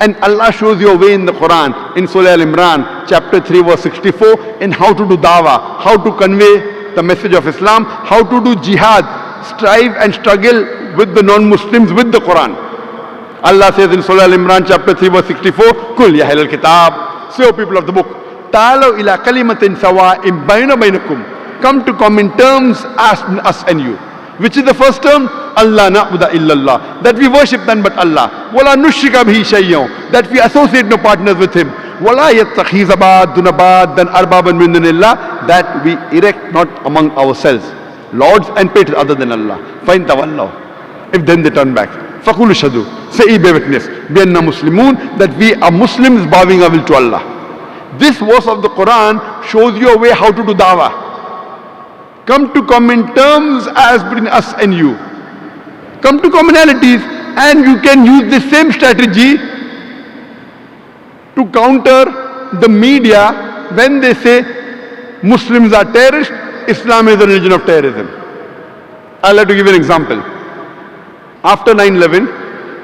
And Allah shows you a way in the Quran, in Surah Al-Imran, chapter 3, verse 64, in how to do dawah, how to convey the message of Islam, how to do jihad, strive and struggle with the non-Muslims with the Quran. Allah says in Surah Al-Imran, chapter 3, verse 64, Kul ya ahlal kitab, say, O people of the book, ta'alaw ila kalimatin sawa'im bayna bainakum, come to common terms as us and you. Which is the first term? Allah na'budu illallah, that we worship none but Allah. Wala nushrika bihi shay'an, that we associate no partners with Him. Wala yattakhiza ba'duna ba'dan arbaban min dunillah, that we erect not among ourselves lords and patrons other than Allah. Fa'in tawallaw, if then they turn back, faqulu shadu, say ye bear witness, bi anna muslimun, that we are Muslims bowing our will to Allah. This verse of the Quran shows you a way how to do dawah. Come to common terms as between us and you. Come to commonalities, and you can use the same strategy to counter the media when they say Muslims are terrorists, Islam is a religion of terrorism. I'll have to give you an example. After 9/11,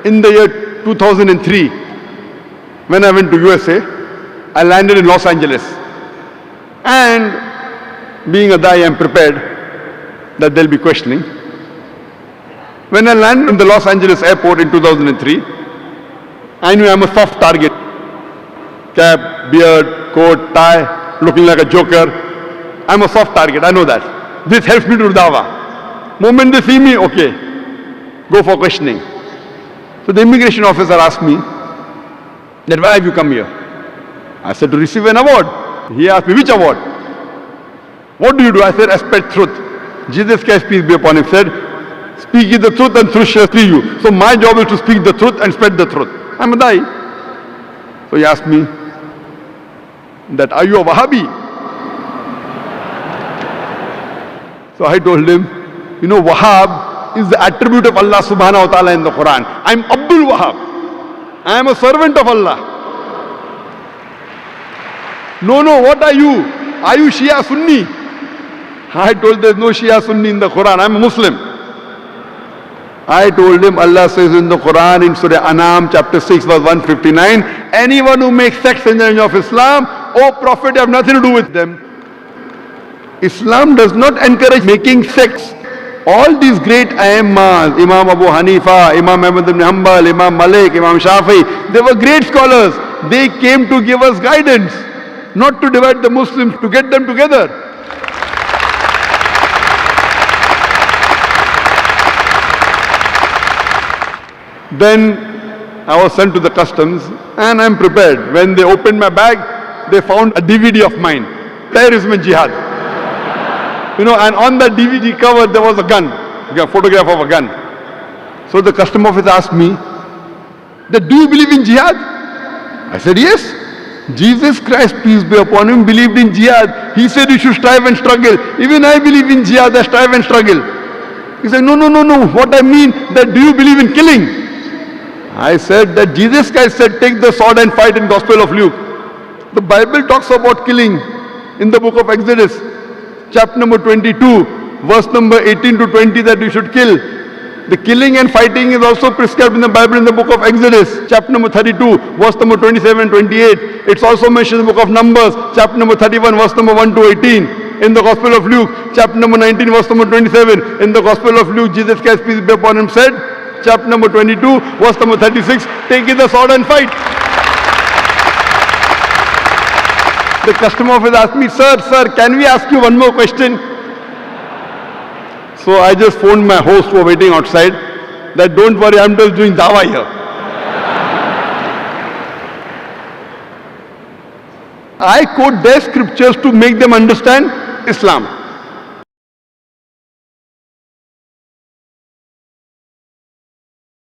in the year 2003, when I went to USA, I landed in Los Angeles. And being a Dai, I am prepared that they'll be questioning. When I landed in the Los Angeles airport in 2003, I knew I'm a soft target. Cap, beard, coat, tie, looking like a joker. I'm a soft target, I know that. This helps me to do dawah. Moment they see me, okay, go for questioning. So the immigration officer asked me, that why have you come here? I said, to receive an award. He asked me, which award? What do you do? I said, I spread truth. Jesus Christ, peace be upon him, said, speak ye the truth and truth shall free you. So my job is to speak the truth and spread the truth. I'm a Dai. So he asked me, that are you a Wahhabi? So I told him, you know, Wahhab is the attribute of Allah subhanahu wa ta'ala in the Quran. I'm Abdul Wahhab. I am a servant of Allah. No, what are you? Are you Shia Sunni? I told there's no Shia Sunni in the Quran. I'm a Muslim. I told him Allah says in the Quran in Surah Anam chapter 6 verse 159, anyone who makes sex in the name of Islam, O Prophet, you have nothing to do with them. Islam does not encourage making sex. All these great Aimmas, Imam Abu Hanifa, Imam Ahmad ibn Hanbal, Imam Malik, Imam Shafi, they were great scholars. They came to give us guidance, not to divide the Muslims, to get them together. Then I was sent to the customs and I'm prepared. When they opened my bag, they found a DVD of mine, Terrorism and Jihad. You know, and on the DVD cover there was a gun, a photograph of a gun. So the custom officer asked me, that, do you believe in jihad? I said, yes. Jesus Christ, peace be upon him, believed in jihad. He said you should strive and struggle. Even I believe in jihad, I strive and struggle. He said, no. What I mean, that do you believe in killing? I said that Jesus Christ said, take the sword and fight in Gospel of Luke. The Bible talks about killing in the book of Exodus, chapter number 22, verse number 18 to 20, that you should kill. The killing and fighting is also prescribed in the Bible in the book of Exodus, chapter number 32, verse number 27 and 28. It's also mentioned in the book of Numbers, chapter number 31, verse number 1 to 18. In the Gospel of Luke, chapter number 19, verse number 27. In the Gospel of Luke, Jesus Christ, peace be upon him, said, chapter number 22, verse number 36, take the sword and fight. The customer officer asked me, sir, can we ask you one more question? So I just phoned my host who were waiting outside that don't worry, I'm just doing dawah here. I quote their scriptures to make them understand Islam.